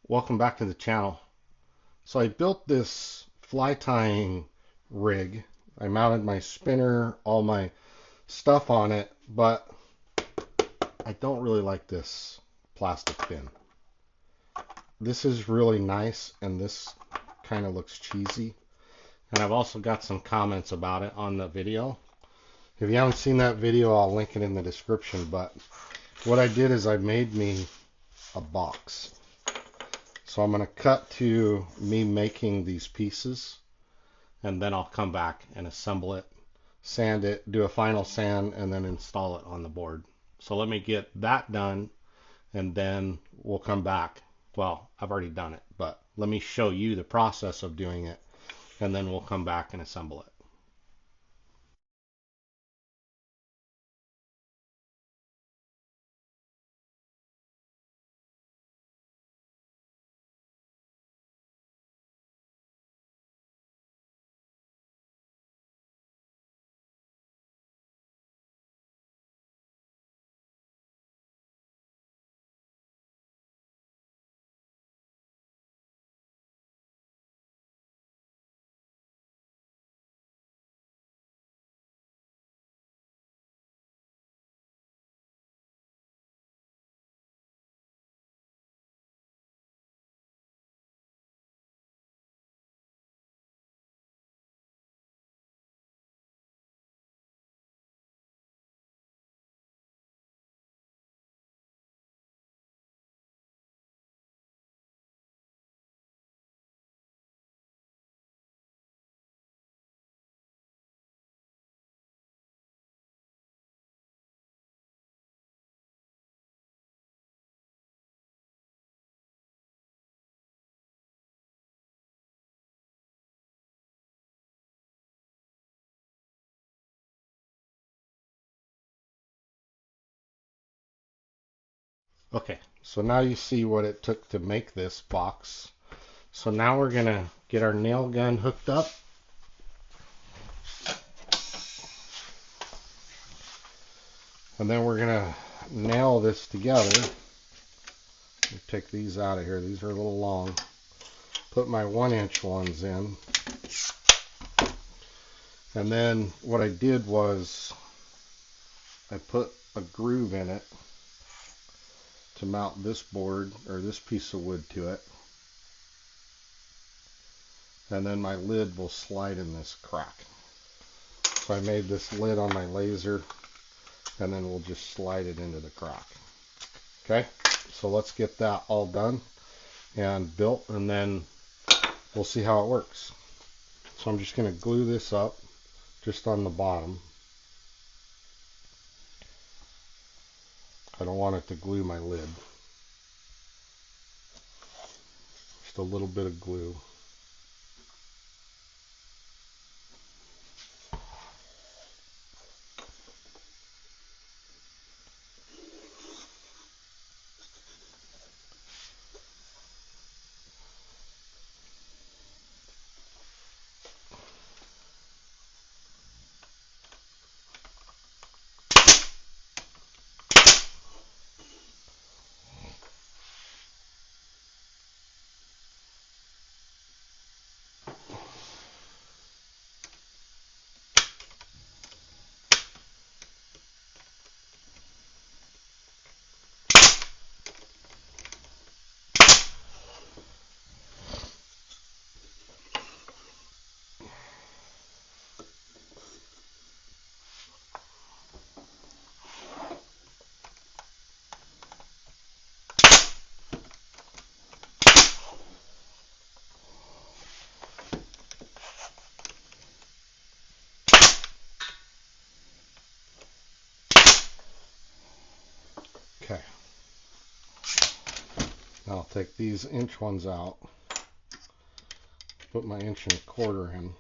Welcome back to the channel. So I built this fly tying rig. I mounted my spinner, all my stuff on it, but I don't really like this plastic fin. This is really nice, and this kind of looks cheesy. And I've also got some comments about it on the video. If you haven't seen that video, I'll link it in the description. But what I did is I made me a box. So I'm going to cut to me making these pieces, and then I'll come back and assemble it, sand it, do a final sand, and then install it on the board. So let me get that done, and then we'll come back. Well, I've already done it, but let me show you the process of doing it, and then we'll come back and assemble it. Okay, so now you see what it took to make this box. So now we're going to get our nail gun hooked up. And then we're going to nail this together. Take these out of here. These are a little long. Put my 1-inch ones in. And then what I did was I put a groove in it to mount this board or this piece of wood to it. And then my lid will slide in this crack. So I made this lid on my laser, and then we'll just slide it into the crack. Okay, so let's get that all done and built, and then we'll see how it works. So I'm just going to glue this up just on the bottom. I don't want it to glue my lid. Just a little bit of glue. Okay. Now I'll take these inch ones out. Put my 1.25 in.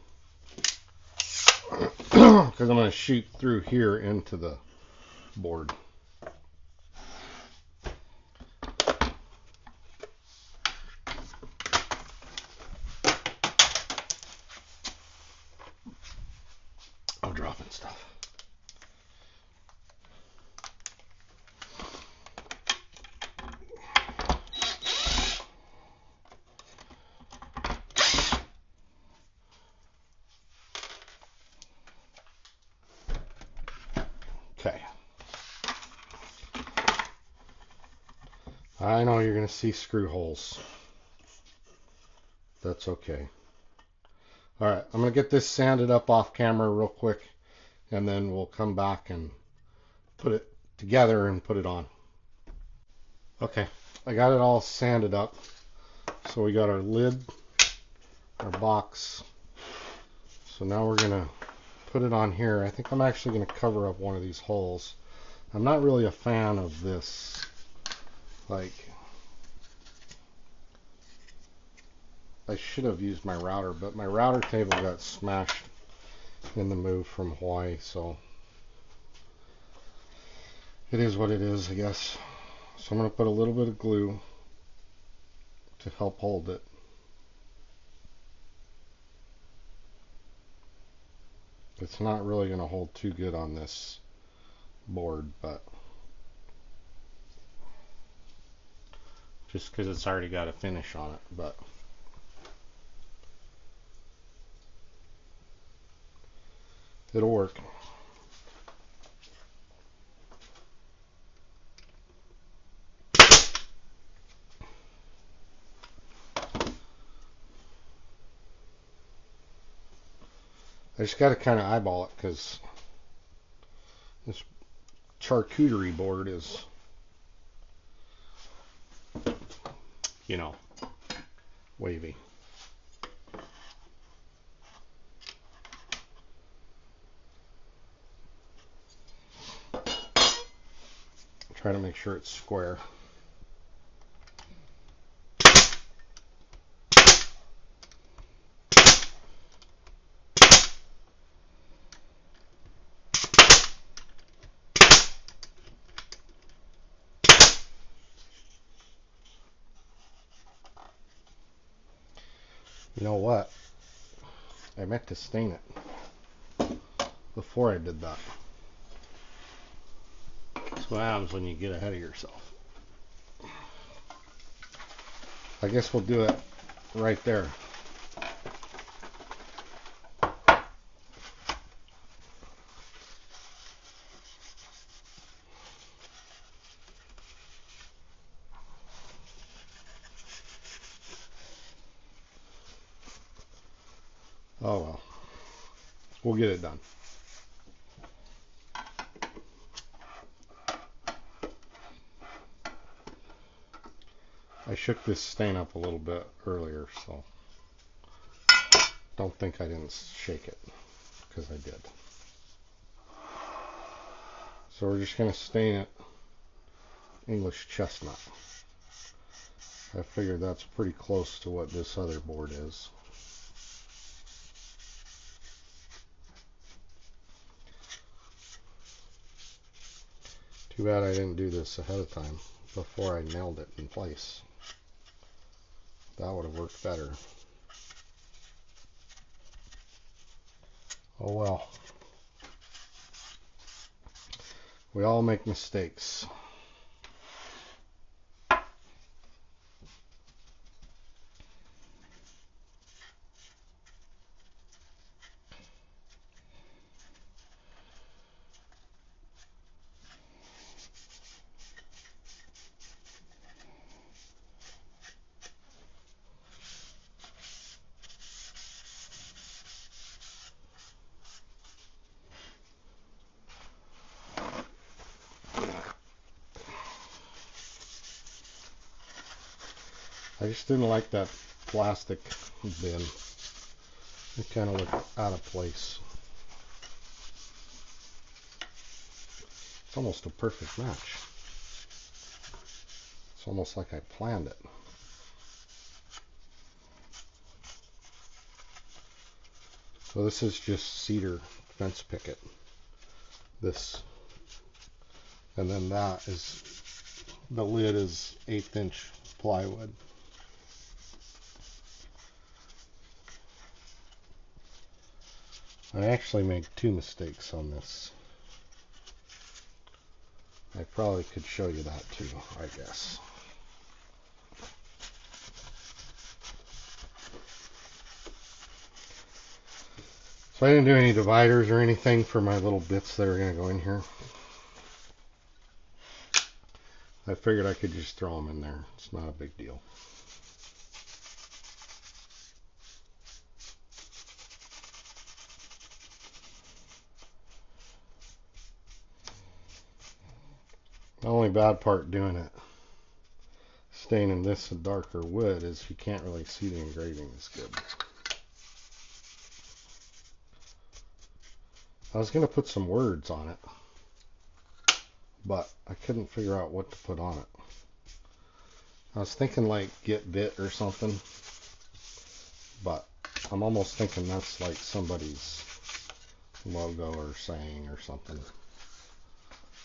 Because I'm going to shoot through here into the board. I'm dropping stuff. I know you're going to see screw holes. That's okay. All right, I'm going to get this sanded up off camera real quick, and then we'll come back and put it together and put it on. Okay, I got it all sanded up. So we got our lid, our box. So now we're going to put it on here. I think I'm actually going to cover up one of these holes. I'm not really a fan of this, like, I should have used my router, but my router table got smashed in the move from Hawaii, so it is what it is, I guess. So I'm going to put a little bit of glue to help hold it. It's not really going to hold too good on this board, but just because it's already got a finish on it, but it'll work. I just got to kind of eyeball it because this charcuterie board is, you know, wavy. Try to make sure it's square. You know what? I meant to stain it before I did that. That's what happens when you get ahead of yourself. I guess we'll do it right there. Oh well. We'll get it done. I shook this stain up a little bit earlier, so don't think I didn't shake it, because I did. So we're just going to stain it English chestnut. I figured that's pretty close to what this other board is. Too bad I didn't do this ahead of time before I nailed it in place. That would have worked better. Oh well. We all make mistakes. I just didn't like that plastic bin. It kind of looked out of place. It's almost a perfect match. It's almost like I planned it. So this is just cedar fence picket. This, and then that is, the lid is 1/8 inch plywood. I actually made 2 mistakes on this. I probably could show you that too, I guess. So I didn't do any dividers or anything for my little bits that are going to go in here. I figured I could just throw them in there. It's not a big deal. The only bad part doing it, staining this a darker wood, is you can't really see the engraving as good. I was going to put some words on it, but I couldn't figure out what to put on it. I was thinking like get bit or something, but I'm almost thinking that's like somebody's logo or saying or something.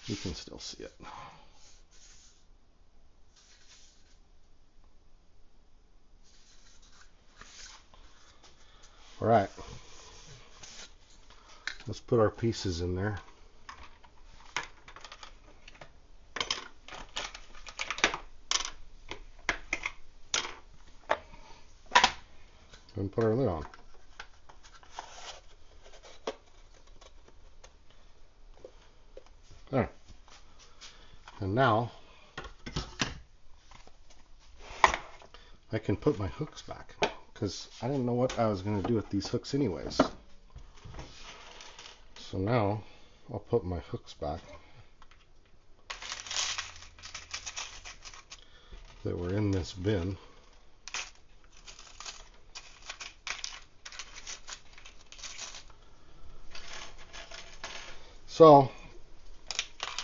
You can still see it. All right, let's put our pieces in there. And put our lid on. There. And now I can put my hooks back, because I didn't know what I was going to do with these hooks anyways. So now I'll put my hooks back that were in this bin. So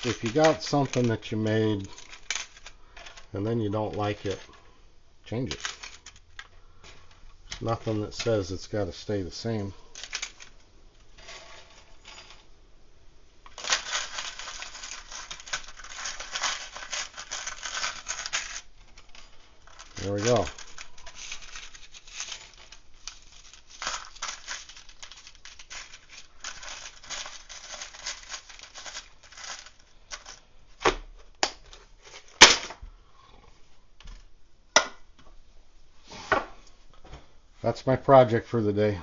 if you got something that you made and then you don't like it, change it. There's nothing that says it's got to stay the same. There we go. That's my project for the day.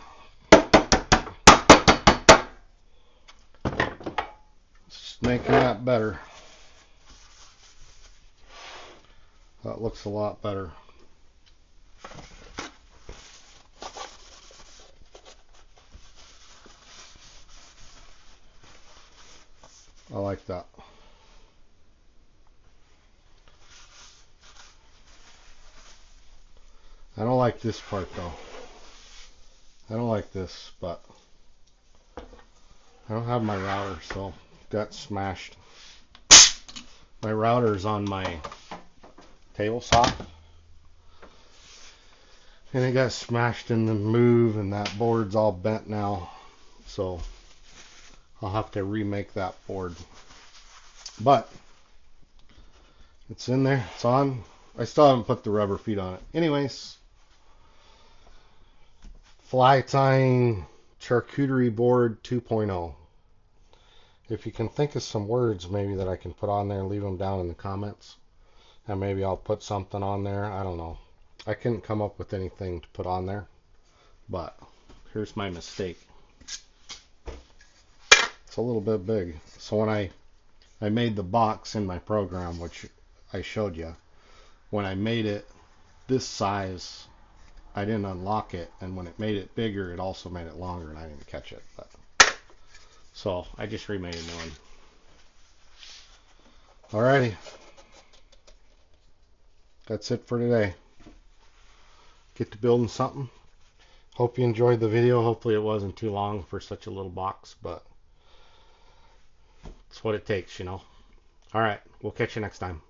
Just making that better. That looks a lot better. I like that. I don't like this part though. I don't like this, but I don't have my router, so it got smashed. My router's on my table saw, and it got smashed in the move, and that board's all bent now, so I'll have to remake that board. But it's in there, it's on. I still haven't put the rubber feet on it. Anyways, fly tying charcuterie board 2.0. If you can think of some words maybe that I can put on there, leave them down in the comments, and maybe I'll put something on there. I don't know. I couldn't come up with anything to put on there, but here's my mistake. It's a little bit big. So when I made the box in my program, which I showed you, when I made it this size, I didn't unlock it, and when it made it bigger, it also made it longer, and I didn't catch it. But so I just remade a new one. Alrighty. That's it for today. Get to building something. Hope you enjoyed the video. Hopefully it wasn't too long for such a little box, but it's what it takes, you know. Alright, we'll catch you next time.